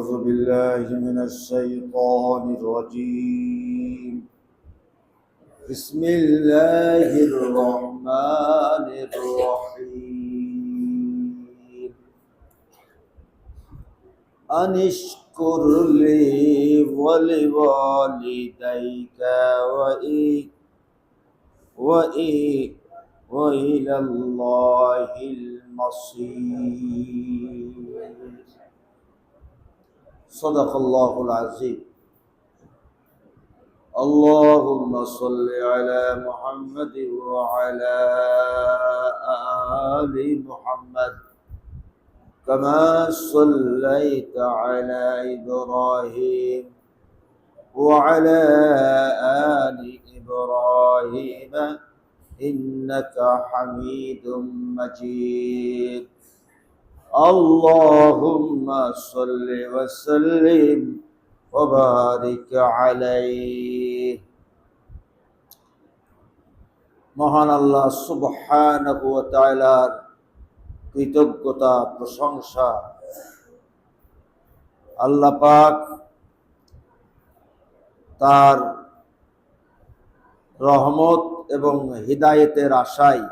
أعوذ بالله من الشيطان الرجيم. بسم الله الرحمن الرحيم. أن اشكر لي ولوالديك وإلى الله المصير. صدق الله العظيم. اللهم صل على محمد وعلى آل محمد كما صليت على إبراهيم وعلى آل إبراهيم إنك حميد مجيد. اللهم صل وسلم وبارك عليه. মহান আল্লাহ সুবহানাহু ওয়া তাআলার কৃতজ্ঞতা প্রশংসা। আল্লাহ পাক তার রহমত এবং হিদায়েতের আশায়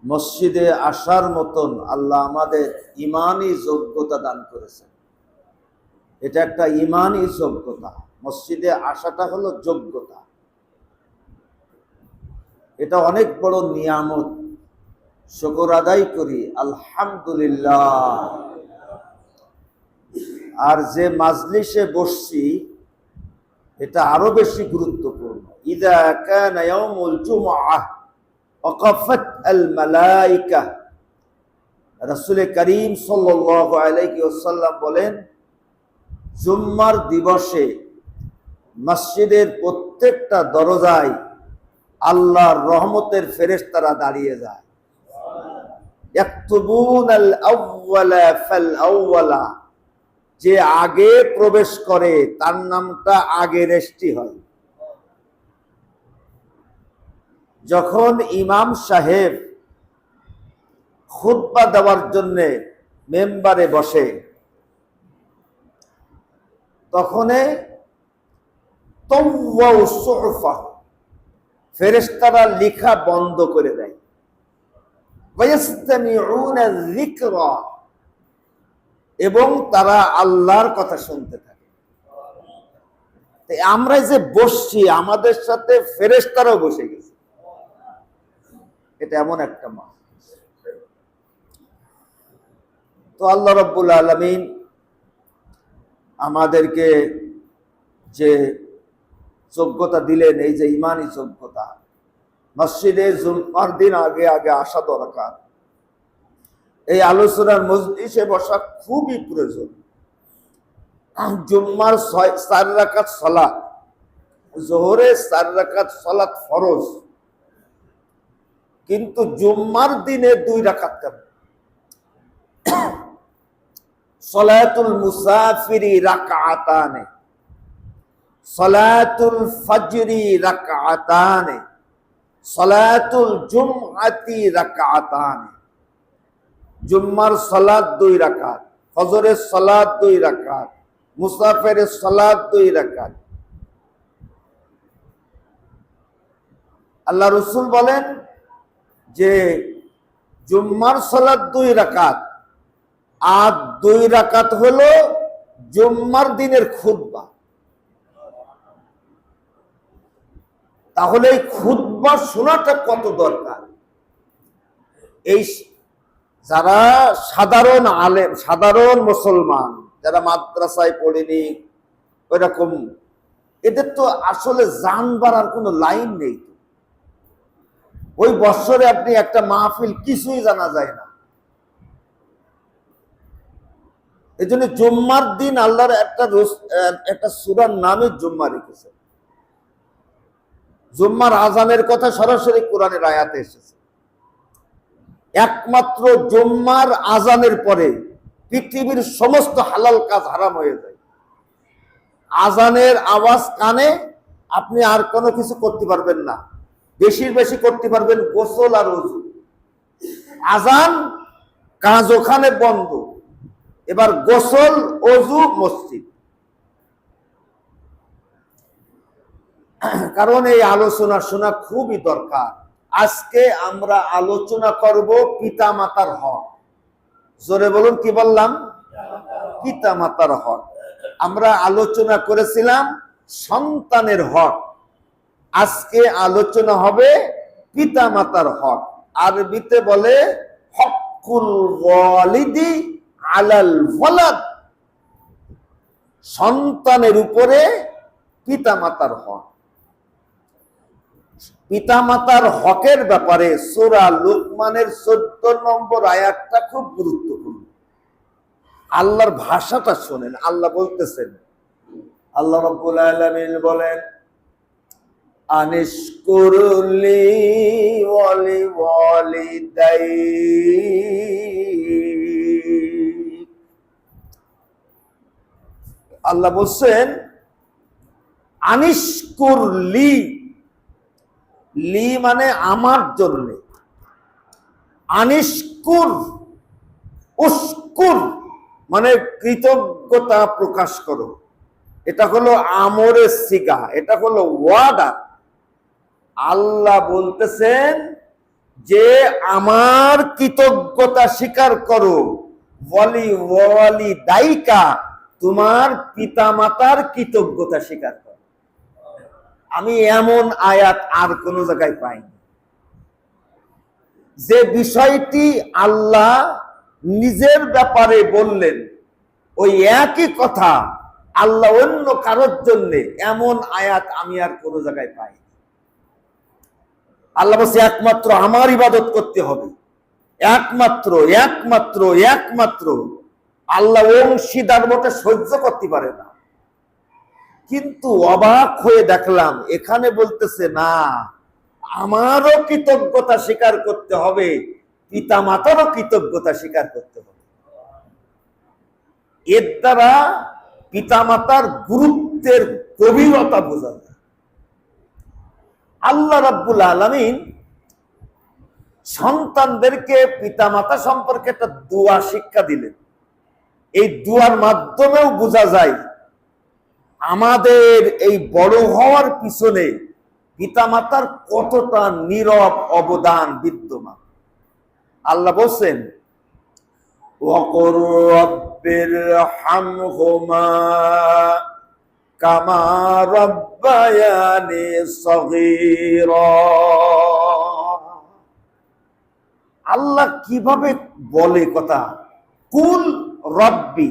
মসজিদে আসার মতন আল্লাহ আমাদের ঈমানি যোগ্যতা দান করেছেন। এটা একটা ঈমানি যোগ্যতা। মসজিদে আসাটা হলো যোগ্যতা। এটা অনেক বড় নিয়ামত। শুকর আদায় করি আলহামদুলিল্লাহ। আর যে মাজলিসে বসছি এটা আরো বেশি গুরুত্বপূর্ণ। ইযা কানা ইয়াউমুল জুমআহ ওয়াকাফাত আল মালায়েকা। রাসূল করিম সাল্লাল্লাহু আলাইহি ওয়াসাল্লাম বলেন, জুম্মার দিবসে মসজিদের প্রত্যেকটা দরজায় আল্লাহর রহমতের ফেরেশতারা দাঁড়িয়ে যায়। ইয়াকতুবুনাল আউওয়ালা ফাল আউওয়ালা। যে আগে প্রবেশ করে তার নামটা আগে রেজিস্ট্রি হয়। যখন ইমাম সাহেব খুতবা দেওয়ার জন্য মেম্বারে বসে তখন তাওয়াউ সুহফা, ফেরেশতারা লেখা বন্ধ করে দেয়। ওয়ায়াসতামিউনা যিকরা, এবং তারা আল্লাহর কথা শুনতে থাকে। আমরা যে বসছি আমাদের সাথে ফেরেশতারাও বসে গেছে। এটা এমন একটা মা। তো আল্লাহ রাব্বুল আলামিন আমাদেরকে যে যোগ্যতা দিলেন, এই যে ঈমানি যোগ্যতা, মসজিদে জুমার দিন আগে আগে আসা দরকার। এই আলোচনার মজলিসে বসা খুবই প্রয়োজন। জুম্মার 4 রাকাত সালাত, জোহরে 4 রাকাত সালাত ফরজ, কিন্তু জুম্মার দিনে 2 রাকাত কেন? সালাতুল মুসাফিরি রাকাতানে, সালাতুল ফজরি রাকাতানে, সালাতুল জুমআতি রাকাতানে। জুম্মার সালাত 2 রাকাত, ফজরের সালাত 2 রাকাত, মুসাফিরের সালাত 2 রাকাত। আল্লাহ রাসূল বলেন যে জুম্মার সালাত 2 রাকাত, আর 2 রাকাত হলো জুম্মার দিনের খুতবা। তাহলে এই খুতবা শোনাটা কত দরকার। এই যারা সাধারণ আলেম, সাধারণ মুসলমান, যারা মাদ্রাসায় পড়েনি ওইরকম, এদের তো আসলে জানবার আর কোনো লাইন নেই। ওই বছরে আপনি একটা মাহফিল কিছুই জানা যায় না। এই জন্য জুম্মার দিন আল্লাহর একটা সূরার নামে জুম্মা রেখেছে। জুম্মার আজানের কথা সরাসরি কোরআনের আয়াতে এসেছে। একমাত্র জুম্মার আজানের পরে পৃথিবীর সমস্ত হালাল কাজ হারাম হয়ে যায়। আজানের আওয়াজ কানে, আপনি আর কোনো কিছু করতে পারবেন না। বেশি করতে পারবেন গোসল আর ওযু। আজান কাজ ওখানে বন্ধ। এবার গোসল, ওযু, মসজিদ। কারণ এই আলোচনা শোনা খুবই দরকার। আজকে আমরা আলোচনা করব পিতা মাতার হক। জোরে বলুন, কি বললাম? পিতা মাতার হক। আমরা আলোচনা করেছিলাম সন্তানের হক, আজকে আলোচনা হবে পিতা মাতার হক। আরবিতে বলে হকুল ওয়ালিদি আলাল ওয়ালাদ, সন্তানের উপরে পিতা মাতার হক। পিতা মাতার হকের ব্যাপারে সূরা লুকমানের 14 নম্বর আয়াতটা খুব গুরুত্বপূর্ণ। আল্লাহর ভাষাটা শোনেন। আল্লাহ বলতেছেন, আল্লাহ রাব্বুল আলামিন বলেন, আনিশকুরলি ওয়ালি ওয়ালিদাই, আল্লাহ বলছেন আনিশকুরলি, লি মানে আমার জন্য, আনিশকুর, উশকুর মানে কৃতজ্ঞতা প্রকাশ করো। এটা হলো আমরের সিগা, এটা হলো ওয়াদা। আল্লাহ বলতেছেন যে আমার কৃতজ্ঞতা স্বীকার করো, ওয়ালি ওয়ালি দায়িকা, তোমার পিতা মাতার কৃতজ্ঞতা স্বীকার করো। আমি এমন আয়াত আর কোন জায়গায় পাইনি যে বিষয়টি আল্লাহ নিজের ব্যাপারে বললেন, ওই একই কথা আল্লাহ অন্য কারোর জন্য, এমন আয়াত আমি আর কোন জায়গায় পাই। আল্লাহ বলছে একমাত্র আমার ইবাদত করতে হবে, একমাত্র একমাত্র একমাত্র। আল্লাহ অংশীদার মতো সহ্য করতে পারে না। কিন্তু অবাক হয়ে দেখলাম এখানে বলতেছে না, আমারও কৃতজ্ঞতা স্বীকার করতে হবে, পিতা মাতারও কৃতজ্ঞতা স্বীকার করতে হবে। এর দ্বারা পিতা মাতার গুরুত্বের গভীরতা বোঝা যায়। আল্লাহ রাব্বুল আলামিন সন্তানদেরকে পিতা মাতা সম্পর্কে একটা দোয়া শিক্ষা দিলেন। এই দোয়ার মাধ্যমেও বোঝা যায় আমাদের এই বড় হওয়ার পিছনে পিতা মাতার কতটা নীরব অবদান বিদ্যমান। আল্লাহ বলছেন, ওয়াকুর রাব্বিরহামহুমা কামা রাব্বায়ানি সগীরা। আল্লাহ কিভাবে বলে কথা, কুল রব্বি,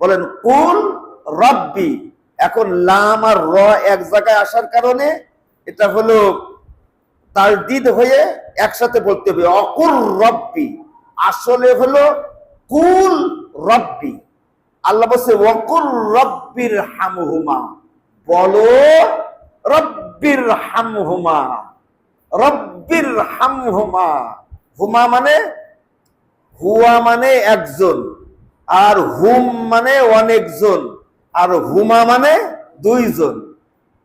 বলেন কুল রব্বি। এখন লাম আর র এক জায়গায় আসার কারণে এটা হলো তারদিদ হয়ে একসাথে বলতে হবে, অকুল রব্বি। আসলে হলো কুল রব্বি। আল্লাহ বলছে ওয়াকুল রব্বির হামহুমা, বলো রব্বির হামহুমা, রব্বির হামহুমা। হুমা মানে, হুয়া মানে একজন, আর হুম মানে অনেকজন, আর হুমা মানে দুইজন।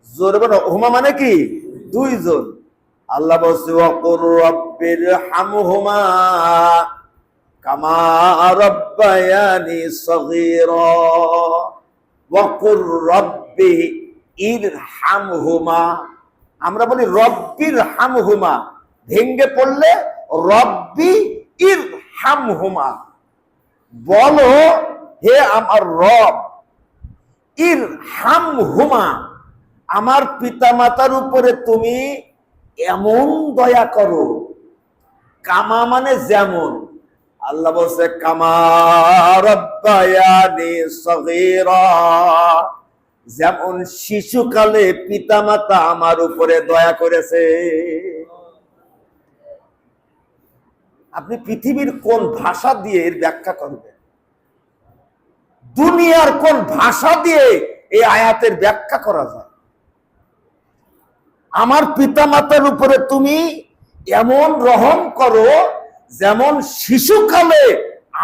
জোরে বলো, হুমা মানে কি? দুইজন। আল্লাহ বলছে ওয়াকুর রব্বির হামহুমা কামা রাব্বায়ানি সগীরা, ওয়াকুর রব্বি ইরহামহুমা। আমরা বলি রব্বির হামহুমা, ভেঙ্গে পড়লে রব্বি ইরহামহুমা, বলো হে আমার রব, ইরহামহুমা, আমার পিতামাতার উপরে তুমি এমন দয়া করো। কামা মানে যেমন, আল্লাহ বলছে কামা রাব্বায়ানি সগীরা, যেমন শিশুকালে পিতামাতা আমার উপরে দয়া করেছে। আপনি পৃথিবীর কোন ভাষা দিয়ে এর ব্যাখ্যা করবেন? দুনিয়ার কোন ভাষা দিয়ে এই আয়াতের ব্যাখ্যা করা যায়? আমার পিতামাতার উপরে তুমি এমন রহম করো যেমন শিশুকালে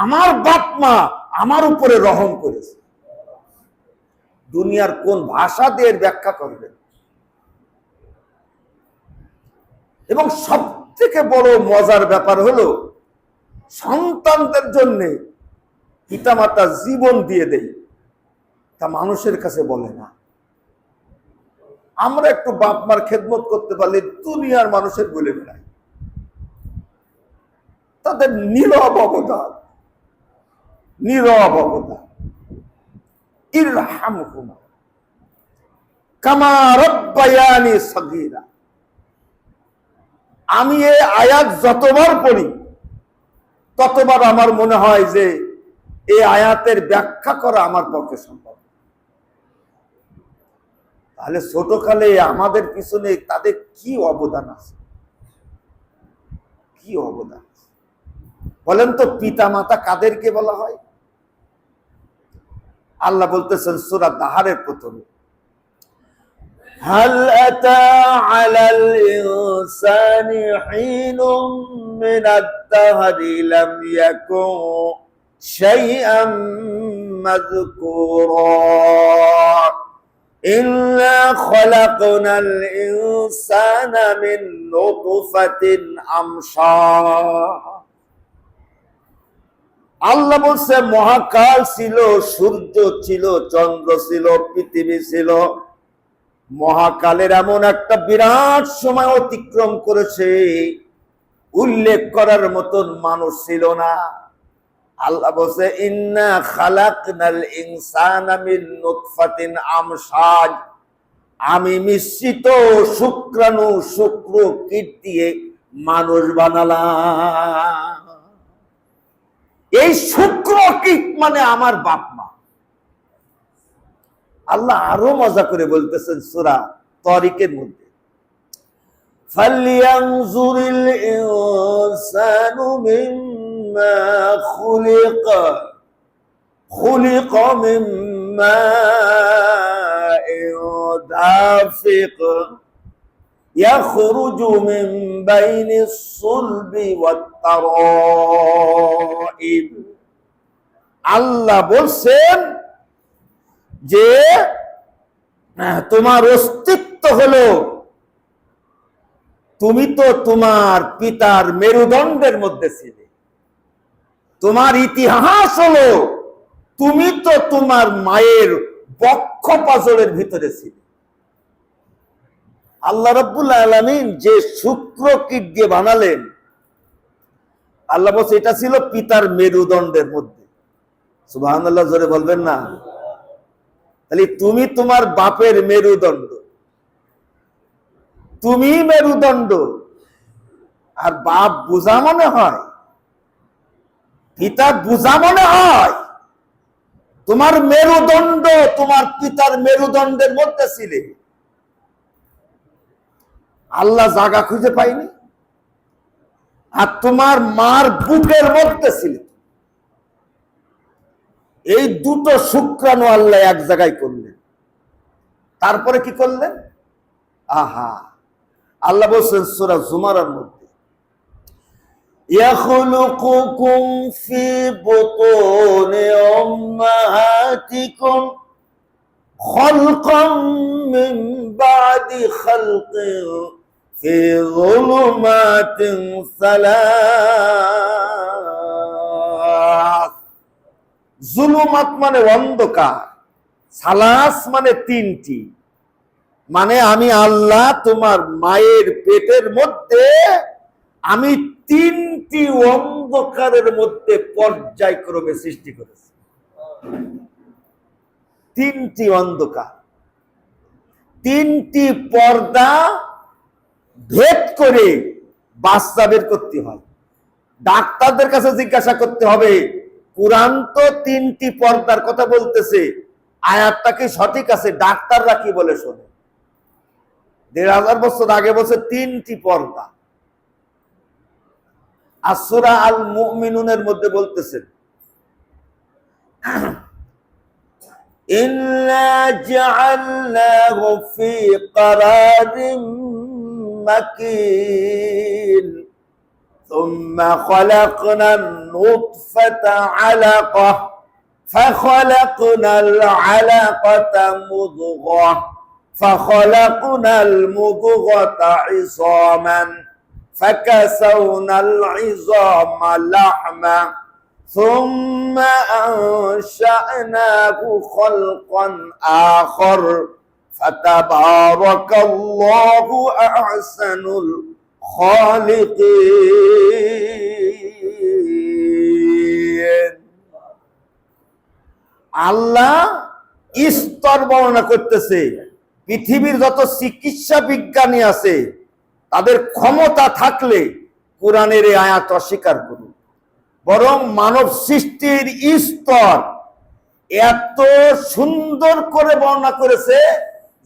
আমার বাপ মা আমার উপরে রহম করেছে। দুনিয়ার কোন ভাষা দিয়ে ব্যাখ্যা করবেন? এবং সব থেকে বড় মজার ব্যাপার হলো সন্তানদের জন্য পিতামাতা জীবন দিয়ে দেয়, তা মানুষের কাছে বলে না। আমরা একটু বাপ মার খেদমত করতে পারলে দুনিয়ার মানুষের বলে বেড়াই। তাদের নীরব অবদান, নীরব অবদান। ইরহামহুমা কামা রাব্বায়ানি সগীরা। আমি এই আয়াত যতবার পড়ি ততবার আমার মনে হয় যে এই আয়াতের ব্যাখ্যা করা আমার পক্ষে সম্ভব। তাহলে ছোটকালে আমাদের পিছনে তাদের কি অবদান আছে, কি অবদান আছে বলেন তো? পিতা মাতা কাদেরকে বলা হয়? আল্লাহ বলতেছেন সূরা দাহারের প্রথমে, হাল আতা আলাল ইনসানি হিনুম মিনাদ দাহরি লাম ইয়াকুন শাইআম মাযকুরা ইন্না খালাকনাল ইনসানা মিন নুতফাতিন আমশাজ। আল্লাহ বলছে মহাকাল ছিল, সূর্য ছিল, চন্দ্র ছিল, পৃথিবী ছিল। মহাকালের এমন একটা বিরাট সময় অতিক্রম করেছে, উল্লেখ করার মতন মানুষ ছিল না। আল্লাহ বলছে ইন্না খালাকনাল ইনসানা মিন নুতফাতিন আমশাজ। আমি মিশ্রিত শুক্রাণু শুক্র কীট দিয়ে মানুষ বানালাম। এই শুক্র কীট মানে আমার বাপ মা। আল্লাহ আরো মজা করে বলতেছেন সূরা তারিকের মধ্যে, ফালইয়ানজুরিল ইনসানু মিম্মা খুলিকা খুলিকা মিম্মা দাফিক ইয়াখরুজু মিন বাইনিস সুলবি ওয়াত তারাইব। আল্লাহ বলছেন যে তোমার অস্তিত্ব হলো, তুমি তো তোমার পিতার মেরুদণ্ডের মধ্যে ছিলে। তোমার ইতিহাস হলো তুমি তো তোমার মায়ের বক্ষ পাজরের ভিতরে ছিলে। আল্লাহ রাব্বুল আলামিন যে শুক্র কীট দিয়ে বানালেন, আল্লাহ বলছে এটা ছিল পিতার মেরুদণ্ডের মধ্যে। সুবহানাল্লাহ, জোরে বলবেন না? তাহলে তুমি তোমার বাপের মেরুদণ্ড, তুমি মেরুদণ্ড। আর বাপ বুঝা মনে হয়, পিতা বুঝা মনে হয়? তোমার মেরুদণ্ড তোমার পিতার মেরুদণ্ডের মধ্যে ছিলে। আল্লাহ জায়গা খুঁজে পাইনি, আর তোমার মার বুকের মধ্যে ছিল। এই দুটো শুক্রাণু আল্লাহ এক জায়গায় করলেন। তারপরে কি করলেন? আহা, আল্লাহ বলছেন সূরা জুমারের মধ্যে, ইয়াখলুকুকুম ফি বুতুনি উম্মাহাতিকুম খালকাম মিন বাদি খালকিন ফি যুলুমাতিন সালাস। জুলুমাত মানে অন্ধকার, সালাস মানে তিনটি। মানে আমি আল্লাহ তোমার মায়ের পেটের মধ্যে আমি তিনটি অন্ধকারের মধ্যে পর্যায়ক্রমে সৃষ্টি করেছি। তিনটি অন্ধকার, তিনটি পর্দা ভেদ করে বাচ্চা বের করতে হয়। ডাক্তারদের কাছে জিজ্ঞাসা করতে হবে, কুরআন তো তিনটি পর্দার কথা বলতেছে, আয়াতটা কি সঠিক আছে? ডাক্তাররা কি বলে শোনে? ১৫০০ বছর আগে বলছে তিনটি পর্দা। আর সূরা আল মুমিনুনের মধ্যে বলতেছেন, ইন্না জাআলনাহু ফি ক্বারারিম মাকিন সুম্মা খালাকনান নুতফাতা আলাকাহ ফাখালাকনাল আলাকাতা মুদগাহ ফাখালাকনাল মুদগাতা ইযামান ফাকাসাওনাল ইযামা লাহমা ثم أنشأناه خلقا آخر فتبارك الله أحسن الخالقين আল্লাহ স্তর বর্ণনা করতেছে। পৃথিবীর যত চিকিৎসা বিজ্ঞানী আছে তাদের ক্ষমতা থাকলে কোরআনের এই আয়াত অস্বীকার করুন। বরং মানব সৃষ্টির স্তর এত সুন্দর করে বর্ণনা করেছে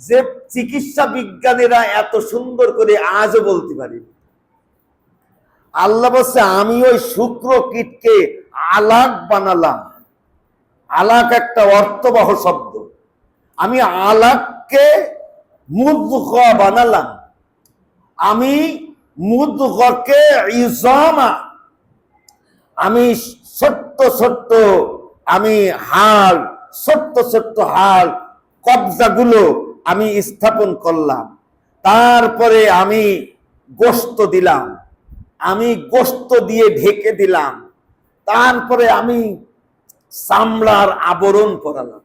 যে চিকিৎসা বিজ্ঞানীরা এত সুন্দর করে আজও বলতে পারি। আল্লাহ বলছে আমি ওই শুক্র কীটকে আলাক বানালাম। আলাক একটা অর্থবহ শব্দ। আমি আলাককে মুদগা বানালাম। আমি মুদগাকে ইজামা, আমি ছোট্ট ছোট্ট আমি হাড়, ছোট্ট ছোট্ট হাড় কবজাগুলো আমি স্থাপন করলাম। তারপরে আমি গোশত দিলাম, আমি গোশত দিয়ে ঢেকে দিলাম। তারপরে আমি চামড়ার আবরণ পরালাম।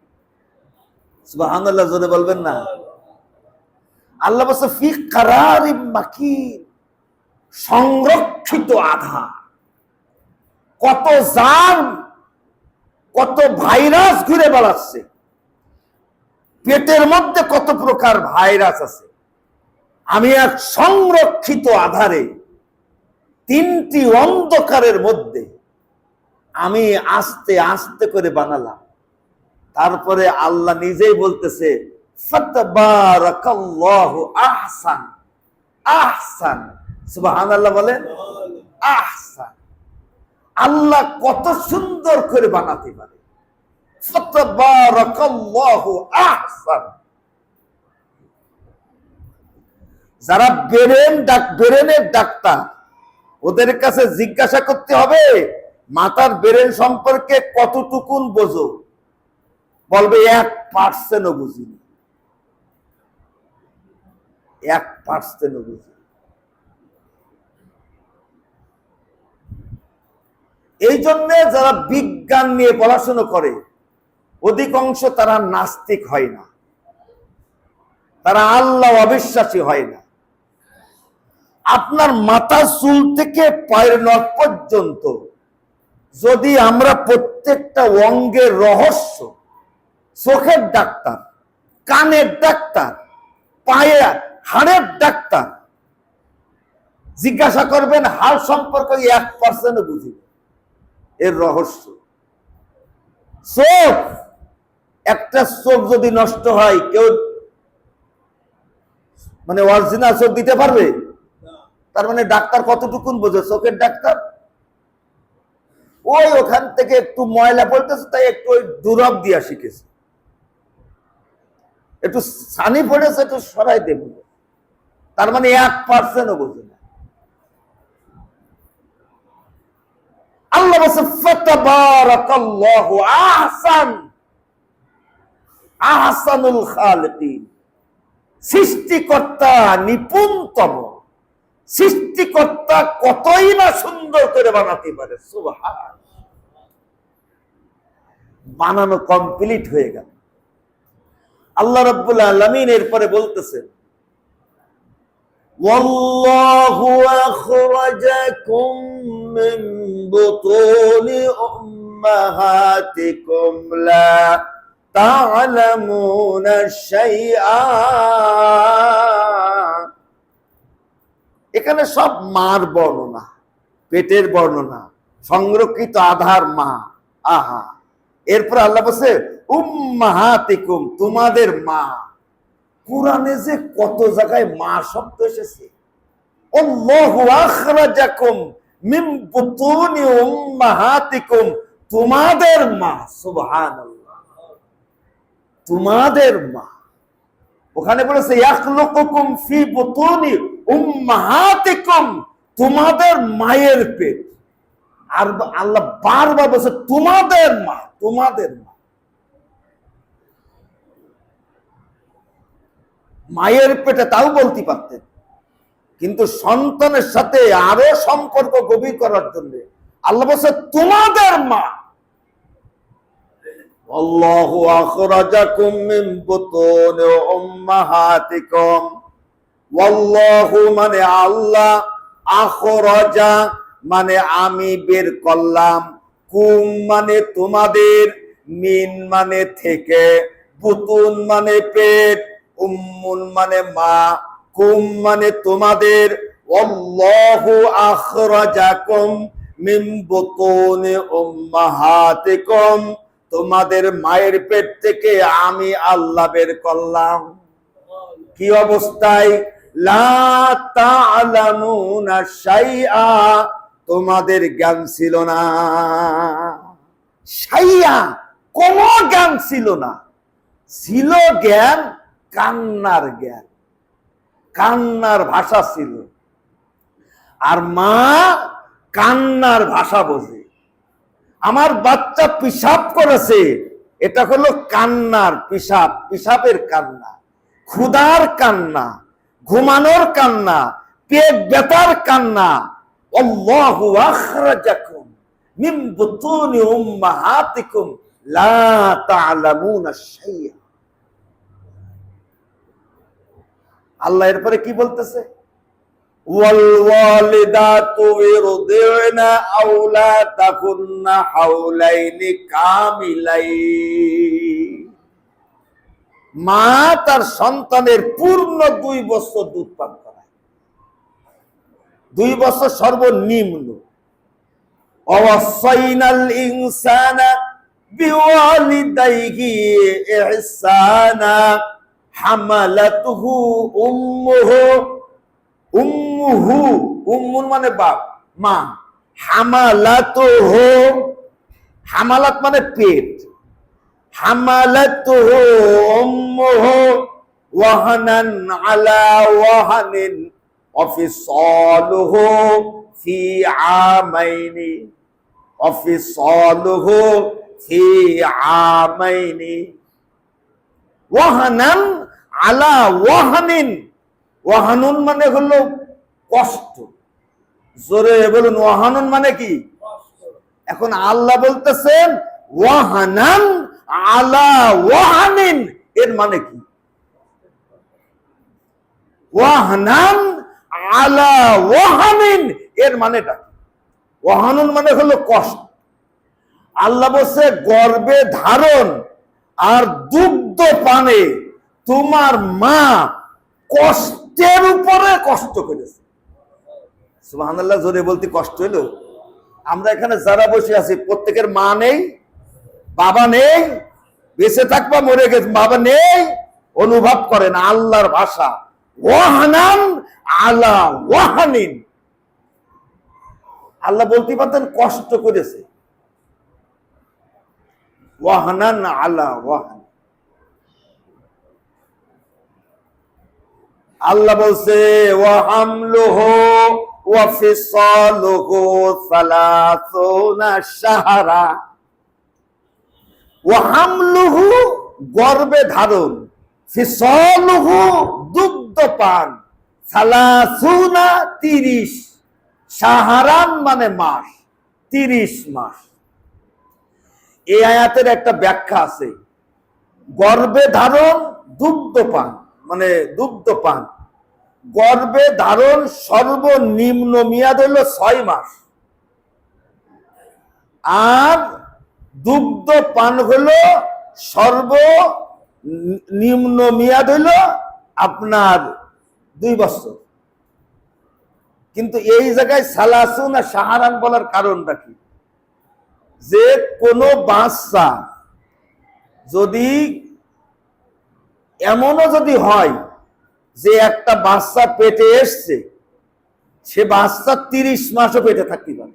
সুবহানাল্লাহ, জোরে বলবেন না? আল্লাহ বলছে ফি কারারিম মাকিন, সংরক্ষিত আধার। কত জার্ম, কত ভাইরাস ঘুরে বেড়াচ্ছে, পেটের মধ্যে কত প্রকার ভাইরাস আছে। আমি এক সংরক্ষিত আধারে তিনটি অন্ধকারের মধ্যে আমি আস্তে আস্তে করে বানালাম। তারপরে আল্লাহ নিজেই বলতেছে ফাতাবারাকাল্লাহু আহসান। আহসান, সুবহানাল্লাহ বলেন। আহসান, আল্লাহ কত সুন্দর করে বানাতে পারে। ফাতাবারাকাল্লাহু আহসান। যারা ব্রেনের ডাক্তার, ওদের কাছে জিজ্ঞাসা করতে হবে মাথার ব্রেন সম্পর্কে কতটুকুন বোঝো? বলবে 1% বুঝিনি, 1% বুঝি। এই জন্য যারা বিজ্ঞান নিয়ে পড়াশোনা করে অধিকাংশ তারা নাস্তিক হয় না, তারা আল্লাহ অবিশ্বাসী হয় না। আপনার মাথা চুল থেকে পায়ের নখ পর্যন্ত যদি আমরা প্রত্যেকটা অঙ্গের রহস্য, চোখের ডাক্তার, কানের ডাক্তার, পায়ের হাড়ের ডাক্তার জিজ্ঞাসা করবেন, হাড় সম্পর্কে 1% বুঝি এর রহস্য। চোখ, একটা চোখ যদি নষ্ট হয় কেউ মানে অরিজিনাল চোখ দিতে পারবে? তার মানে ডাক্তার কতটুকুন বোঝে? চোখের ডাক্তার ওই ওখান থেকে একটু ময়লা পড়তেছে তাই একটু ওই দুরব দিয়া শিখেছে, একটু ছানি পড়েছে একটু সরাই দেব, তার মানে 1% বোঝে না। আল্লাহ বলছে ফাতাবারাকাল্লাহু আহসানুল খালিকিন। সৃষ্টিকর্তা নিপুণতম, সৃষ্টিকর্তা কতই না সুন্দর করে বানাতে পারে। সুবহান, বানানো কমপ্লিট হয়ে গেল। আল্লাহ রাব্বুল আলামিন এরপরে বলতেছেন ওয়াল্লাহু আখরাজাকুম মিন বুতুনি উম্মাহাতিকুম লা তা'লামুনা শাইআ। এখানে সব মার বর্ণনা, পেটের বর্ণনা, সংরক্ষিত আধার মা। আহা, এরপর আল্লাহ বলছে উম্মাহাতিকুম, তোমাদের মা। কোরআনে যে কত জায়গায় মা শব্দ এসেছে। আল্লাহু আখরাজাকুম মিন বুতুনি উম্মাহাতিকুম, তোমাদের মা। সুবহানাল্লাহ, তোমাদের মা। ওখানে বলেছে ইয়াখলুকুকুম ফি বুতুনি উম্মাহাতিকুম, তোমাদের মায়ের পেট। আর আল্লাহ বারবার বলছে তোমাদের মা, তোমাদের মা। মায়ের পেটে তাও বলতে পারতেন, কিন্তু সন্তানের সাথে আরো সম্পর্ক গভীর করার জন্য আল্লাহ বলছে তোমাদের মা। আল্লাহু আখরাজাকুম মিন বুতুনি উম্মাহাতিকুম, ওয়াল্লাহু মানে আল্লাহ, আখরাজা মানে আমি বের করলাম, কুম মানে তোমাদের, মিন মানে থেকে, বুতুন মানে পেট, উম্মুন মানে মা, কুম মানে তোমাদের, আল্লাহু আখরাজাকুম মিন বুতুনি উম্মাহাতিকুম, তোমাদের মায়ের পেট থেকে আমি আল্লাহ বের করলাম। কি অবস্থায়? লা তা'লামুনা শাইআ, তোমাদের জ্ঞান ছিল না। শাইআ কোনো জ্ঞান ছিল না, ছিল জ্ঞান কান্নার জ্ঞান, কান্নার ভাষা ছিল। আর মা কান্নার ভাষা বোঝে। আমার বাচ্চা পিশাব করেছে, এটা হলো কান্নার পিশাব, পিশাবের কান্না, ক্ষুধার কান্না, ঘুমানোর কান্না, পেট ব্যথার কান্না। আল্লাহু আখরাজাকুম মিন বুতুনি উম্মাহাতিকুম লা তা'লামুনা শাইআ। আল্লাহ এরপরে কি বলতেছে? ওয়াল ওয়ালিদাতু ইরদি'না আওলাদাকুন্না হাওলাইনি কামিলাইন। মা তার সন্তানের পূর্ণ 2 বছর দুধ পান করায়, 2 বছর সর্বনিম্ন। ওয়াসাইনাল ইনসানা বিওয়ালিদাইহি ইহসানা হামালাতুহু উম্মুহু, উম্মুহু উম্মুন মানে বাপ, মা, হামালাতুহু, হামালাত মানে পেট, হামালাতুহু উম্মুহু ওয়াহানান আলা ওয়াহানিন ওয়াফিসালুহু ফি আমাইনি, ওয়াফিসালুহু ফি আমাইনি। ওয়াহানান আলা ওয়াহানিন, ওয়াহানুন মানে হলো কষ্ট। জোরে বলুন, ওয়াহানুন মানে কি? এখন আল্লাহ বলতেছেন ওয়াহানান আলা ওয়াহানিন, এর মানে কি? ওয়াহানান আলা ওয়াহানিন এর মানেটা কি? ওয়াহানুন মানে হলো কষ্ট। আল্লাহ বলছে গর্ভে ধারণ আর দুগ্ধ পানে তোমার মা কষ্টের উপরে কষ্ট করেছে। সুবহানাল্লাহ, জোরে বলতে কষ্ট হলো। আমরা এখানে যারা বসে আছি প্রত্যেকের মা নেই, বাবা নেই, বেঁচে থাকবা মরে গেছে, বাবা নেই, অনুভব করেন আল্লাহর ভাষা ওয়াহানান আলা ওয়াহানিন। আল্লাহ বলতে পারতেন কষ্ট করেছে, ওয়াহানান আলা ওয়াহান। আল্লাহ বলছে ওয়াহামলুহু ওয়া ফিসালুহু সালাসুনা শাহরা। ওয়াহামলুহু গর্ভে ধারণ, ফিসালুহু দুগ্ধ পান, সালাসুনা 30, শাহরান মানে মাস, 30 মাস। এই আয়াতের একটা ব্যাখ্যা আছে, গর্ভে ধারণ দুগ্ধ পান মানে দুগ্ধ পান, গর্ভে ধারণ সর্বনিম্ন মেয়াদ হইল 6 মাস, আর দুগ্ধ পান হলো সর্বনিম্ন মেয়াদ হইল আপনার 2 বছর। কিন্তু এই জায়গায় সালাসুন আর শাহরান বলার কারণটা কি? যে কোনো বাচ্চা যদি এমনও যদি হয় যে একটা বাচ্চা পেটে এসছে, সে বাচ্চা 30 মাসও পেটে থাকতে পারে।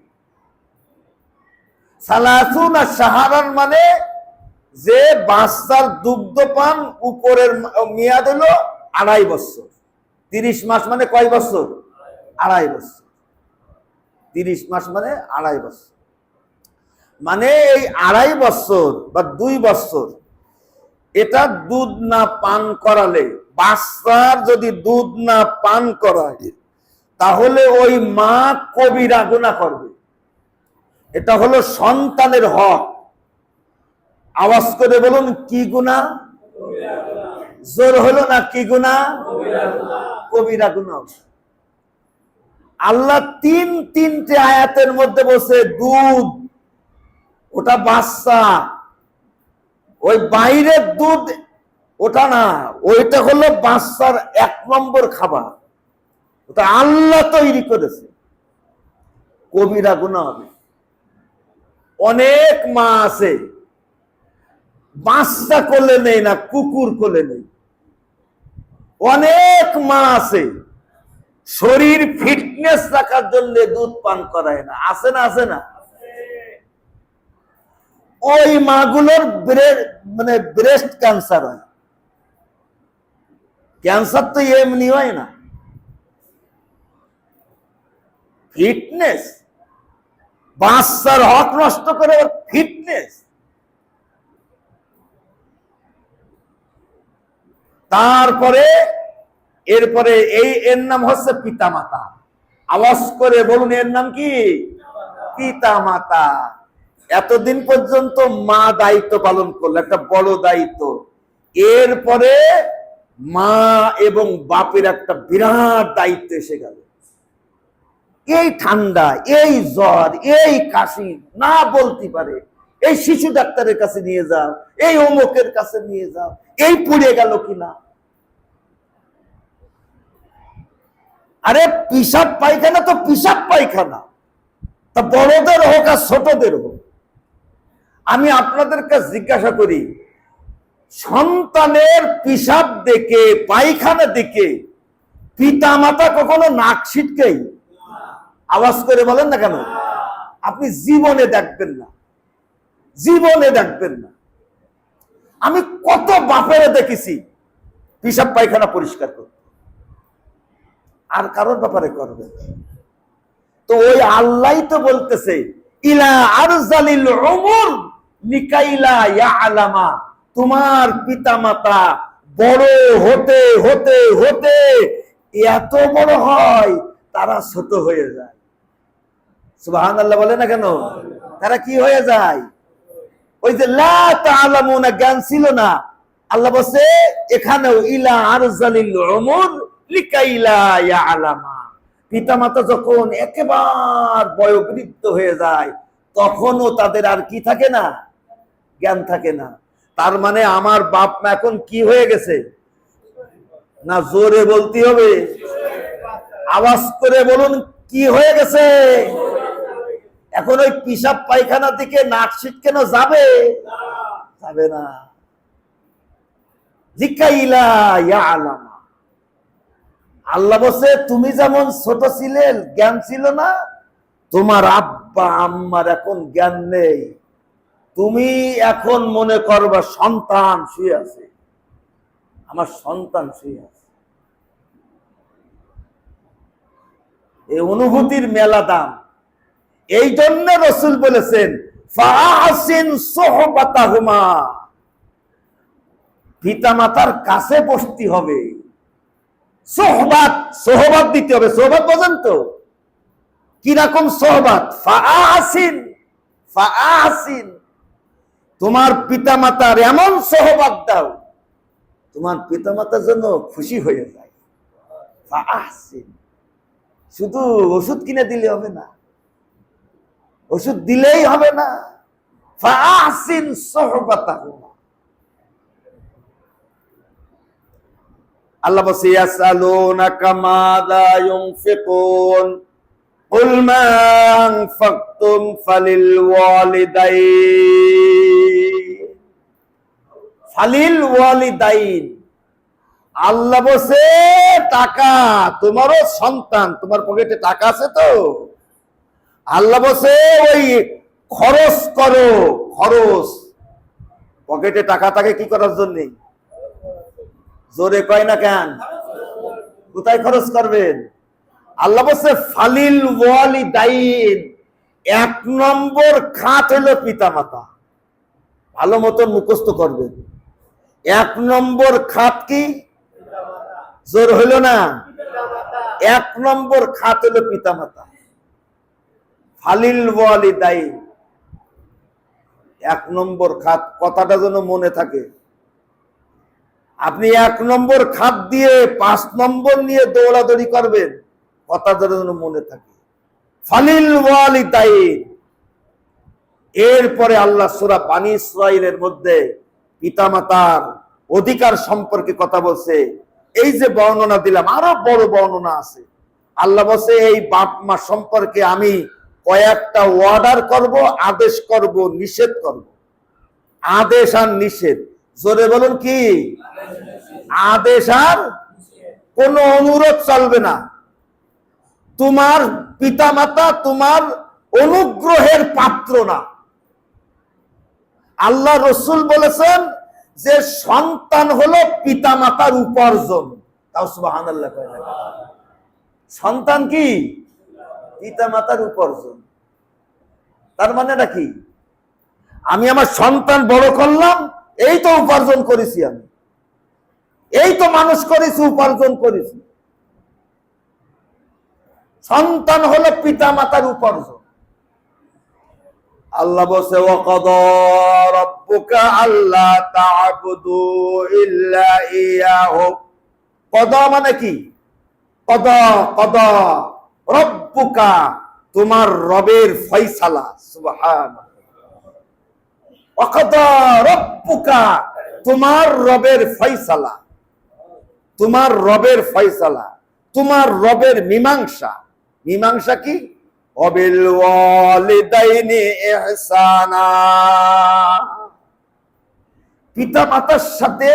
সালাসুন আর শাহরান মানে যে বাচ্চার দুগ্ধপান উপরের মেয়াদ হলো 2.5 বছর। 30 মাস মানে কয় বছর? 2.5 বছর। 30 মাস মানে 2.5 বছর। মানে এই 2.5 বছর বা 2 বছর এটা দুধ না পান করালে, বাচ্চার যদি দুধ না পান করায়, তাহলে ওই মা কবিরা গুনাহ করবে। এটা হলো সন্তানের হক। আওয়াজ করে বলুন কি গুনাহ? জোর হলো না কি গুনাহ? কবিরা গুনাহ। আল্লাহ তিনটে আয়াতের মধ্যে বসে দুধ, ওটা বাচ্চা, ওই বাইরের দুধ ওটা না, ওইটা হলো বাচ্চার 1 নম্বর খাবার, ওটা আল্লাহ তৈরি করেছে। কবিরা গুনাহ হবে। অনেক মা আছে বাচ্চা কোলে নেই না, কুকুর কোলে নেই। অনেক মা আছে শরীর ফিটনেস রাখার জন্য দুধ পান করায় না, আছে না? আছে না? ওই মাগুলোর ব্রেস্ট ক্যান্সার হয়। ক্যান্সার তো এমনি হয় না, ফিটনেস। বাচ্চার হক নষ্ট করে ফিটনেস। তারপরে এরপরে এর নাম হচ্ছে পিতা মাতা। আওয়াজ করে বলুন এর নাম কি? পিতা মাতা। এতদিন পর্যন্ত মা দায়িত্ব পালন করলো, একটা বড় দায়িত্ব। এরপরে মা এবং বাপের একটা বিরাট দায়িত্ব এসে গেল। এই ঠান্ডা, এই জ্বর, এই কাশি না বলতে পারে, এই শিশু ডাক্তারের কাছে নিয়ে যাও, এই অমুকের কাছে নিয়ে যাও, এই পুড়ে গেল কিনা। আরে পিসাব পায়খানা তো পিসাব পায়খানা, তা বড়দের হোক আর ছোটদের হোক। আমি আপনাদের কাছে জিজ্ঞাসা করি, সন্তানের পিসাব দেখে, পায়খানা দেখে পিতা মাতা কখনো নাক ছিটকেই? আওয়াজ করে বলেন না কেন? আপনি জীবনে দেখবেন না, জীবনে দেখবেন না। আমি কত বাপেরে দেখেছি পিসাব পায়খানা পরিষ্কার করতে, আর কারোর ব্যাপারে করবে। তো ওই আল্লাহ তো বলতেছে ইলা আরজালিল উমর লিকাইলা ইয়ালামা, তোমার পিতামাতা বড় হতে হতে হতে এত বড় হয় তারা ছোট হয়ে যায়। সুবহানাল্লাহ বলে না কেন? তারা কি হয়ে যায়? ওই যে লা তাআলামুনা, জ্ঞান ছিল না। আল্লাহ বলছে এখানেও ইলা আরজালিল উমর লিকাইলা ইয়ালামা, পিতামাতা যখন একেবারে বয়োবৃদ্ধ হয়ে যায় তখনও তাদের আর কি থাকে না? জ্ঞান থাকে না। তার মানে আমার বাপ মা এখন কি হয়ে গেছে? না জোরে বলতে হবে, আওয়াজ করে বলুন কি হয়ে গেছে? এখন ওই পিসাব পায়খানা দিকে নাক ছিটকেনো যাবে? যাবে না। লিকাইলা ইয়ালামা, আল্লাহ বলছে তুমি যেমন ছোট ছিলে, জ্ঞান ছিল না, তোমার আব্বা আম্মার এখন জ্ঞান নেই। তুমি এখন মনে করবা সন্তান শুয়ে আছে, আমার সন্তান শুয়ে আছে। এই অনুভূতির মেলা দাম। এই জন্য রাসূল বলেছেন ফাহসিন সুহবাতাহুমা, পিতামাতার কাছে বসতে হবে, সোহবাত, সোহবাত দিতে হবে। সোহবাত বোঝেন তো? কিরকম সোহবাত? ফাআসিন, ফাআসিন, তোমার পিতামাতার এমন সোহবাত দাও তোমার পিতামাতা যেন খুশি হয়ে যায়। ফাআসিন, শুধু ওষুধ কিনে দিলে হবে না, ওষুধ দিলেই হবে না। ফাআসিন সোহবাতাহুমা। আল্লাহ বলছে ইয়াসালুনাকা মাযা ইউনফিকুন কুল মা আনফাকতুম ফালিল ওয়ালিদাইন, ফালিল ওয়ালিদাইন। আল্লাহ বলছে টাকা, তোমারও সন্তান, তোমার পকেটে টাকা আছে তো, আল্লাহ বলছে ওই খরচ করো। খরচ, পকেটে টাকা থাকে কি করার জন্য? জোরে কয় না কেন? কোথায় খরচ করবেন? আল্লাহ বলছে ফালিল ওয়ালিদাইন, 1 নম্বর খাত হলো পিতামাতা। ভালো মতন মুখস্থ করবেন। 1 নম্বর খাত কি? জোর হলো না? 1 নম্বর খাত হলো পিতামাতা। ফালিল ওয়ালিদাইন, এক নম্বর খাত, কথাটা যেন মনে থাকে। আপনি এক নম্বর খাত দিয়ে 5 নম্বর নিয়ে দৌড়াদৌড়ি করবেন, কথাটা যেন মনে থাকে। ফালিল ওয়ালিদাইন, এরপরে আল্লাহ সূরা বানী ইসরাঈলের মধ্যে পিতামাতার অধিকার সম্পর্কে কথা বলছে। এই যে বর্ণনা দিলাম, আরো বড় বর্ণনা আছে। আল্লাহ বলছে এই বাপ মা সম্পর্কে আমি কয়েকটা অর্ডার করব, আদেশ করব, নিষেধ করব। আদেশ আর নিষেধ, জোরে বলুন কি? আদেশ আর কোন অনুরোধ চলবে না। তোমার পিতামাতা তোমার অনুগ্রহের পাত্র না। আল্লাহ রসুল বলেছেন যে সন্তান হলো পিতামাতার উপার্জন। তাও সুবহানাল্লাহ। সন্তান কি? পিতামাতার উপার্জন। তার মানেটা কি? আমি আমার সন্তান বড় করলাম, এই তো উপার্জন করেছি, আমি এই তো মানুষ করেছি, উপার্জন করেছি। সন্তান হলো পিতামাতার উপার্জন। আল্লাহ বলছে ওয়াকাদা রাব্বুকা আল্লা তা'বুদু ইল্লা ইয়াহু। কদা মানে কি? কদা কদা রব্বুকা, তোমার রবের ফয়সালা। সুবহানাল্লাহ। ওয়াকাদা রাব্বুকা, তোমার রবের ফয়সালা, তোমার রবের ফয়সালা, তোমার রবের মীমাংসা। মীমাংসা কি? ওয়াবিল ওয়ালিদাইনি ইহসানা, পিতা মাতার সাথে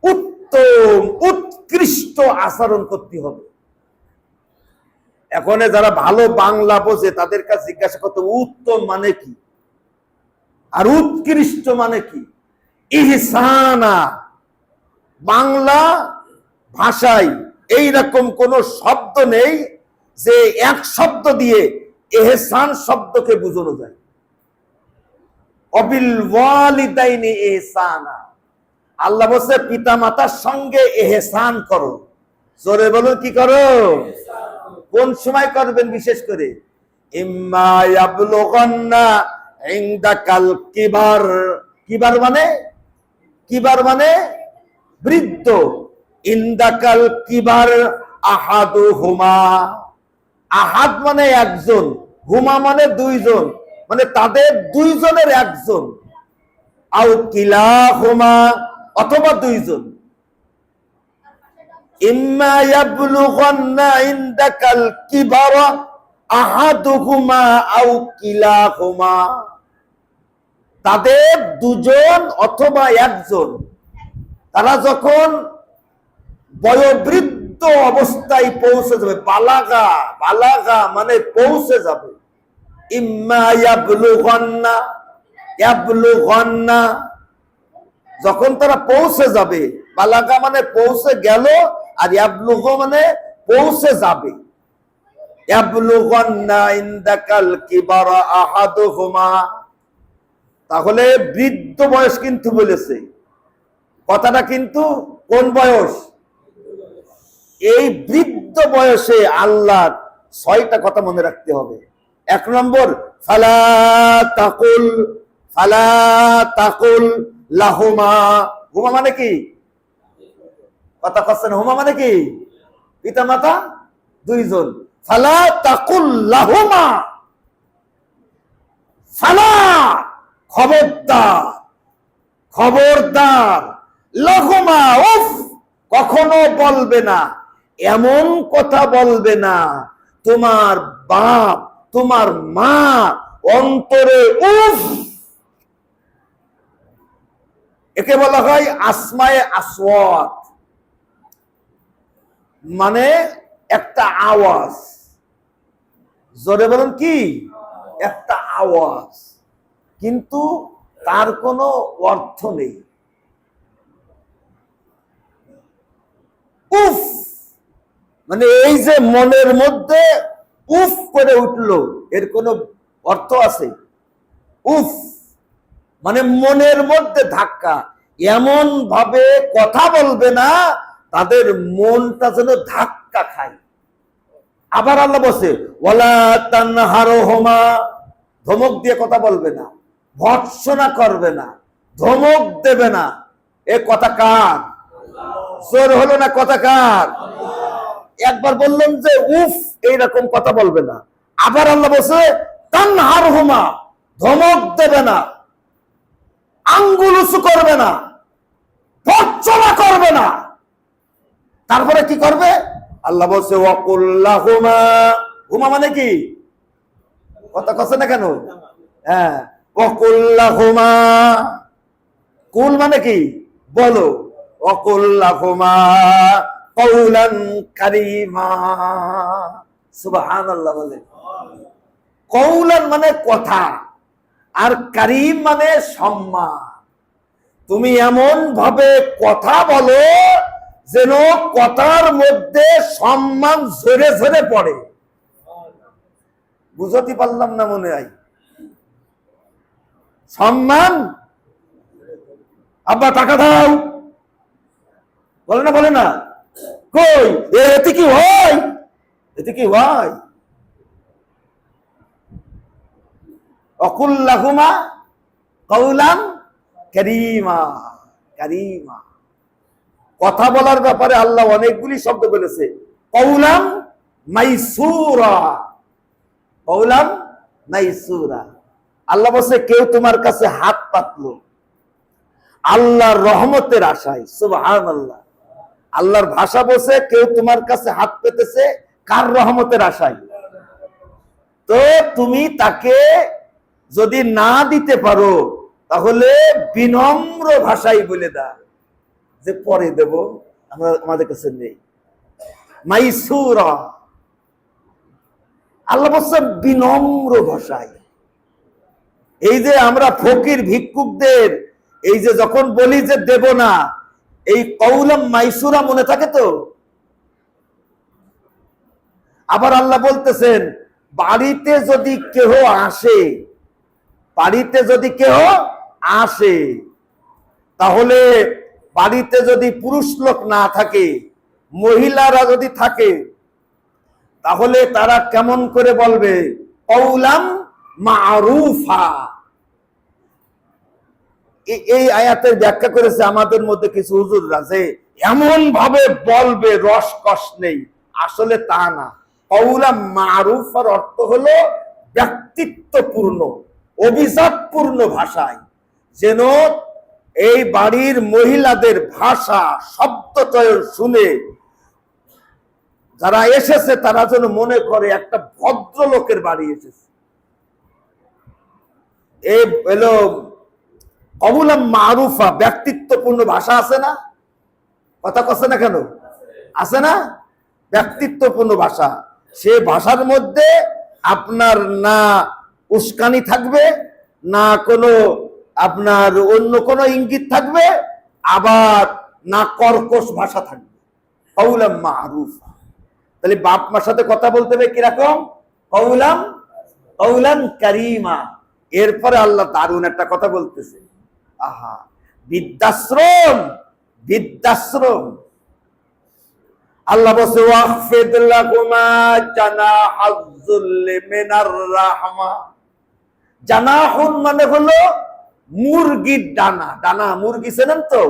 উত্তম উৎকৃষ্ট আচরণ করতে হবে। এখন যারা ভালো বাংলা বোঝে তাদের কাছে জিজ্ঞাসা করতে, উত্তম মানে কি আর উৎকৃষ্ট মানে কি? ইহসানা, বাংলা ভাষায় এইরকম কোন শব্দ নেই যে এক শব্দ দিয়ে এহসান শব্দকে বোঝানো যায়। অবিল ওয়ালিদাইনি ইহসানা, আল্লাহ বলছে পিতা মাতার সঙ্গে এহসান করো। জোরে বলুন কি করো? কোন সময় করবেন? বিশেষ করে ইম্মা ইয়াবলুগান্না ইনদাকাল কিবার। কিবার মানে? কিবার মানে বৃদ্ধ। ইনদাকাল কিবার আহাদুহুমা, আহাদ মানে একজন, হুমা মানে দুইজন, মানে তাদের দুইজনের একজন। আও কিলাহুমা, অথবা দুইজন। ইম্মা ইয়াবলুগান্না ইনদাকাল কিবারা আহাদুহুমা আও কিলাহুমা, তাদের দুজন অথবা একজন, তারা যখন বয়োবৃদ্ধ অবস্থায় পৌঁছে যাবে, বালাগা, বালাগা মানে পৌঁছে যাবে। ইম্মা ইয়াবলুগান্না, ইয়াবলুগান্না যখন তারা পৌঁছে যাবে, বালাগা মানে পৌঁছে গেল, আর ইয়াবলুগু মানে পৌঁছে যাবে। ইয়াবলুগান্না ইনদাকাল কিবারা আহাদুহুমা, তাহলে বৃদ্ধ বয়স কিন্তু বলেছে, কথাটা কিন্তু কোন বয়স? এই বৃদ্ধ বয়সে আল্লাহ 6টা কথা মনে রাখতে হবে। 1 নম্বর, ফালা তাকুল, ফালা তাকুল লাহুমা। হুমা মানে কি? কথা কচ্ছেন, হুমা মানে কি? পিতা মাতা দুইজন। ফালা তাকুল লাহুমা, ফালা খবরদার, খবরদার, লাহুমা উফ, কখনো বলবে না, এমন কথা বলবে না তোমার বাপ তোমার মা অন্তরে উফ। একে বলা হয় আসমায়ে আসওয়াত, মানে একটা আওয়াজ। জোরে বলুন কি? একটা আওয়াজ, কিন্তু তার কোনো অর্থ নেই। উফ মানে এই যে মনের মধ্যে উফ করে উঠলো, এর কোনো অর্থ আছে? উফ মানে মনের মধ্যে ধাক্কা, এমন ভাবে কথা বলবে না তাদের মনটা যেন ধাক্কা খায়। আবার আল্লাহ বলছে ওয়ালা তানহারহুমা, ধমক দিয়ে কথা বলবে না, ভর্ৎসনা করবে না, ধমক দেবে না। এ কথা কার? জোর হলো না কথা কার? একবার বললাম যে উফ, এইরকম কথা বলবে না। আবার আল্লাহ বলছে তানহারহুমা, ধমক দেবে না, আঙ্গুল উঁচু করবে না, ভর্ৎসনা করবে না। তারপরে কি করবে? আল্লাহ বলছে ওয়াকুল্লাহুমা, হুমা মানে কি? কথা কছে না কেন? হ্যাঁ, ওয়াকুল্লাহুমা, কুল মানে কি বলো, ওয়াকুল্লাহুমা কওলান কারীমা। সুবহানাল্লাহ বলে। কওলান মানে কথা, আর কারীম মানে সম্মান। তুমি এমন ভাবে কথা বলো যেন কথার মধ্যে সম্মান ঝরে ঝরে পড়ে। বুঝতে পারলাম না মনে হয়। সম্মান, আব্বা টাকা দাও, বলে না বলে না? কই এতে কি হয়? এতে কি হয়? অকুল্লাহুমা কওলান কারীমা, কারীমা। কথা বলার ব্যাপারে আল্লাহ অনেকগুলি শব্দ বলেছে। কওলান মাইসুরা, কওলান মাইসুরা। আল্লাহ বলছে কেউ তোমার কাছে হাত পাতলো আল্লাহর রহমতের আশায়। সুবহানাল্লাহ। আল্লাহর ভাষা বলছে কেউ তোমার কাছে হাত পেতেছে কার? রহমতের আশায়। তো তুমি তাকে যদি না দিতে পারো তাহলে বিনম্র ভাষায় বলে দাও যে পরে দেব, আমাদের কাছে নেই। মাইসুরা, আল্লাহ বলছে বিনম্র ভাষায়। এই যে আমরা ফকির ভিক্ষুকদের এই যে যখন বলি যে দেব না, এই কওলাম মাইসুরা মনে থাকে তো? আবার আল্লাহ বলতেছেন বাড়িতে যদি কেহ আসে, বাড়িতে যদি কেহ আসে, তাহলে বাড়িতে যদি পুরুষ লোক না থাকে, মহিলারা যদি থাকে, তাহলে তারা কেমন করে বলবে? কওলাম মারুফা। এই আয়াতের ব্যাখ্যা করেছে আমাদের মধ্যে কিছু হুজুররা যে এমন ভাবে বলবে রসকস নেই, আসলে তা না। কওলাম মারুফার অর্থ হলো ব্যক্তিত্বপূর্ণ, অভিজাতপূর্ণ ভাষায়, যেন এই বাড়ির মহিলাদের ভাষা শব্দচয়ন শুনে যারা এসেছে তারা যেন মনে করে একটা ভদ্রলোকের বাড়ি এসেছে। এই হলো কওলাম মারুফা, ব্যক্তিত্বপূর্ণ ভাষা। আছে না? কথা কচ্ছে না কেন? আছে না? ব্যক্তিত্বপূর্ণ ভাষা। সে ভাষার মধ্যে আপনার না উস্কানি থাকবে, না কোনো আপনার অন্য কোনো ইঙ্গিত থাকবে, আবার না কর্কশ ভাষা থাকবে। কওলাম মারুফা। তাহলে বাপ মার সাথে কথা বলতে হবে কিরকম? কওলাম, কওলান কারীমা। এরপরে আল্লাহ দারুণ একটা কথা বলতেছে। আহা, বৃদ্ধাশ্রম, বৃদ্ধাশ্রম। আল্লাহ বলছে ওয়াখফিদ লাকুমা জানাহাযুল্লি মিনার রাহমা। জানাহুন মানে হলো মুরগির ডানা। ডানা, মুরগি চেনেন তো?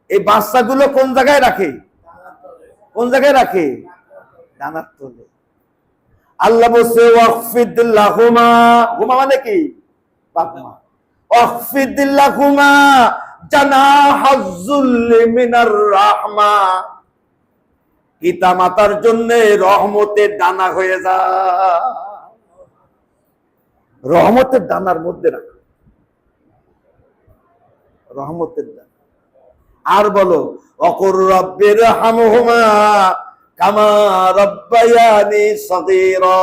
এই বাচ্চাগুলো কোন জায়গায় রাখে? কোন জায়গায় রাখে? ডানার তলে। আল্লাহ বলছে ওয়াখফিদ লাহুমা, হুমা মানে কি? বাপ মা। ওয়াখফিদ লাহুমা জানাহাযুল্লি মিনার রাহমা। পিতা মাতার জন্য রহমতের ডানা হয়ে যা, রহমতের ডানার মধ্যে রাখ, রহমতের ডানা। আর বলো ওয়াকুর রাব্বির হামহুমা কামা রাব্বায়ানি সগীরা।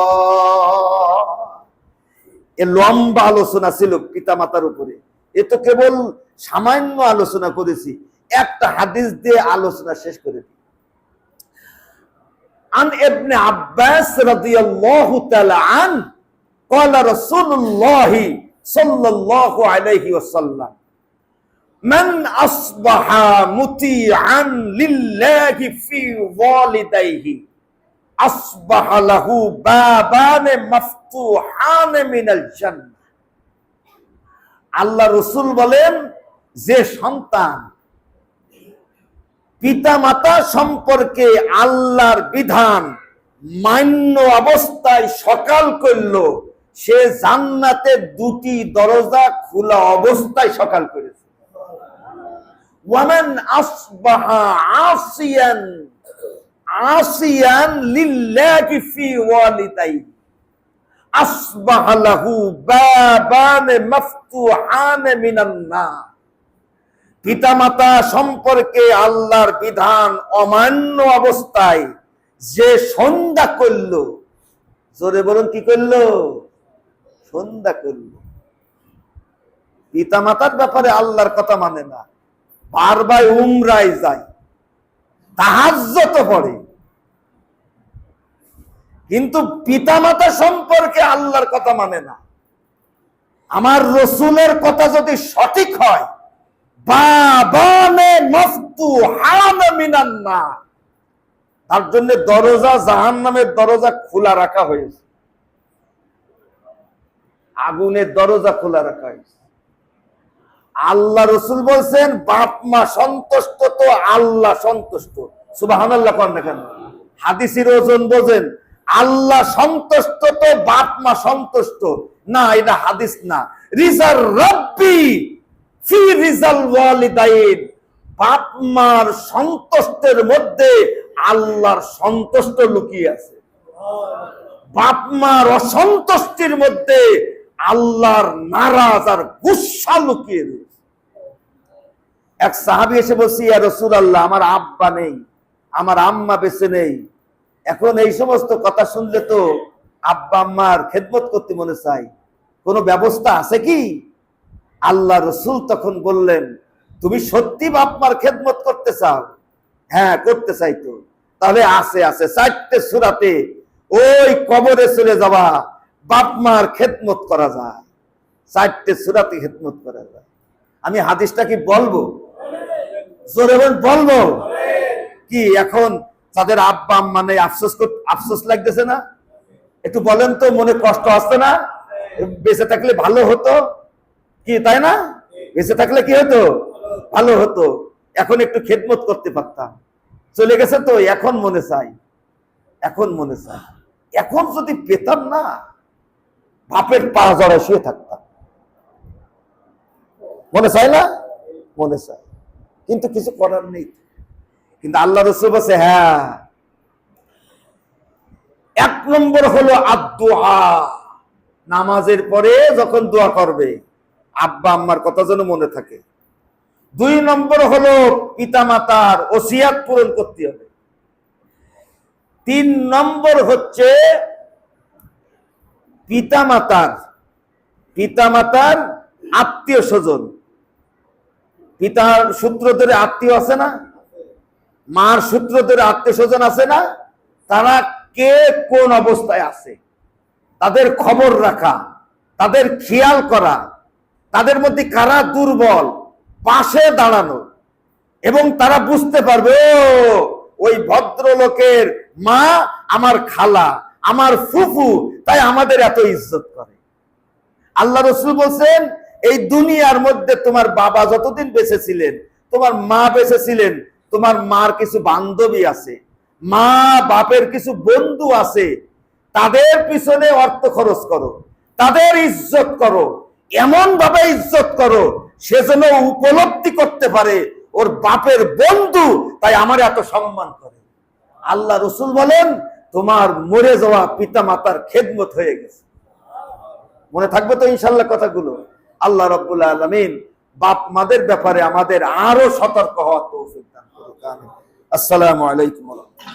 এ লম্বা আলোচনা ছিল পিতা মাতার উপরে। এ তো কেবল সামান্য আলোচনা করেছি, একটা হাদিস দিয়ে আলোচনা শেষ করে দিই। عن ابن عباس رضي الله تعالى عنه قال رسول الله صلى الله عليه وسلم من أصبح مطيعا لله في والديه أصبح له بابان مفتوحان من الجنة আল্লাহ রসুল বলেন, যে সন্তান পিতা মাতা সম্পর্কে আল্লাহর বিধান মান্য অবস্থায় সকাল করলো, সে জান্নাতের দুটি দরজা খোলা অবস্থায় সকাল করেছে। ওয়ামান আসবাহা আসিয়ান আসিয়ান লিল্লাহি ফি ওয়ালিদাই আসবাহা লাহু বাবান মাফতুহান মিনান নার। পিতামাতা সম্পর্কে আল্লাহর বিধান অমান্য অবস্থায় যে সন্ধ্যা করলো, জোরে বলুন কি করলো? সন্ধ্যা করলো। পিতামাতার ব্যাপারে আল্লাহর কথা মানে না, বারবার উমরায় যায়, তাহাজ্জুদ পড়ে, কিন্তু পিতামাতা সম্পর্কে আল্লাহর কথা মানে না। আমার রসুলের কথা যদি সঠিক হয়, বাবানে মাফতুহান মিনান নার, তার জন্য দরজা, জাহান্নামের দরজা খোলা রাখা হয়েছে, আগুনের দরজা খোলা রাখা হয়েছে। আল্লাহ রসুল বলছেন, বাপ মা সন্তুষ্ট তো আল্লাহ সন্তুষ্ট। সুবহানাল্লাহ কোন দেখেন, হাদিসের ওজন বোঝেন। আল্লাহ সন্তুষ্ট তো বাপ মা সন্তুষ্ট না, এটা হাদিস না। রিজাল রাব্বি ফি রিজাল ওয়ালিদাইন, বাপ মার সন্তুষ্টের মধ্যে আল্লাহর সন্তুষ্ট লুকিয়ে আছে। বাপ মার অসন্তুষ্টির মধ্যে আল্লাহর নারাজ আর গুসা লুকিয়ে রয়েছে। এক সাহাবী এসে বলছে, ইয়া রাসূলুল্লাহ, আমার আব্বা নেই, আমার আম্মা বেঁচে নেই। এখন এই সমস্ত কথা শুনলে তো আব্বা আম্মার খেদমত করতে মনে চাই, কোনো ব্যবস্থা আছে কি? আল্লাহ রসুল তখন বললেন, তুমি সত্যি বাপ মার খেদমত করতে চাও? হ্যাঁ, করতে চাই। তো তাহলে আছে 4টে সূরাতে ওই কবরে চলে যাওয়া বাপ মার খেদমত করা যায়, 4টে সূরাতে খেদমত করা যায়। আমি হাদিসটা কি বলবো? জোরে বলবো কি? এখন তাদের আব্বা আম্মা নেই, আফসোস লাগতেছে না? একটু বলেন তো, মনে কষ্ট আসছে না? বেঁচে থাকলে ভালো হতো কি, তাই না? বেঁচে থাকলে কি হতো? ভালো হতো, এখন একটু খেদমত করতে পারতাম। চলে গেছে তো, এখন মনে চাই, এখন মনে চাই, এখন যদি পেতাম না, বাপের পা জড়ায় শুয়ে থাকতাম। মনে চায় না? মনে চায়, কিন্তু কিছু করার নেই। কিন্তু আল্লাহ রাসূল বলেছে, হ্যাঁ, 1 নম্বর হলো আদ-দুআ, নামাজের পরে যখন দোয়া করবে আব্বা আম্মার কথা যেন মনে থাকে। 2 নম্বর হলো পিতামাতার ওসিয়াত পূরণ করতে হবে। 3 নম্বর হচ্ছে পিতামাতার আত্মীয় স্বজন, পিতার সূত্র ধরে আত্মীয় আছে না, মার সূত্র ধরে আত্মীয় স্বজন আছে না, তারা কে কোন অবস্থায় আছে তাদের খবর রাখা, তাদের খেয়াল করা, তাদের মধ্যে কারা দুর্বল, পাশে দাঁড়ানো, এবং তারা বুঝতে পারবে ওই ভদ্রলোকের মা আমার খালা, আমার ফুফু, তাই আমাদের এত ইজ্জত করে। আল্লাহ রাসূল বলছেন, এই দুনিয়ার মধ্যে তোমার বাবা যতদিন বেঁচে ছিলেন, তোমার মা বেঁচে ছিলেন, তোমার মার কিছু বান্ধবী আছে, মা বাপের কিছু বন্ধু আছে, তাদের পিছনে অর্থ খরচ করো, তাদের ইজ্জত করো, এমন ভাবে ইজ্জত করো সে যেন উপলব্ধি করতে পারে ওর বাপের বন্ধু, তাই আমার এত সম্মান করে। আল্লাহ রাসূল বলেন, তোমার মরে যাওয়া পিতা মাতার খেদমত হয়ে গেছে। মনে থাকবে তো ইনশাআল্লাহ কথাগুলো? আল্লাহ রাব্বুল আলামিন বাপ মাদের ব্যাপারে আমাদের আরো সতর্ক হওয়ার তৌফিক দান করুন। আসসালামু আলাইকুম।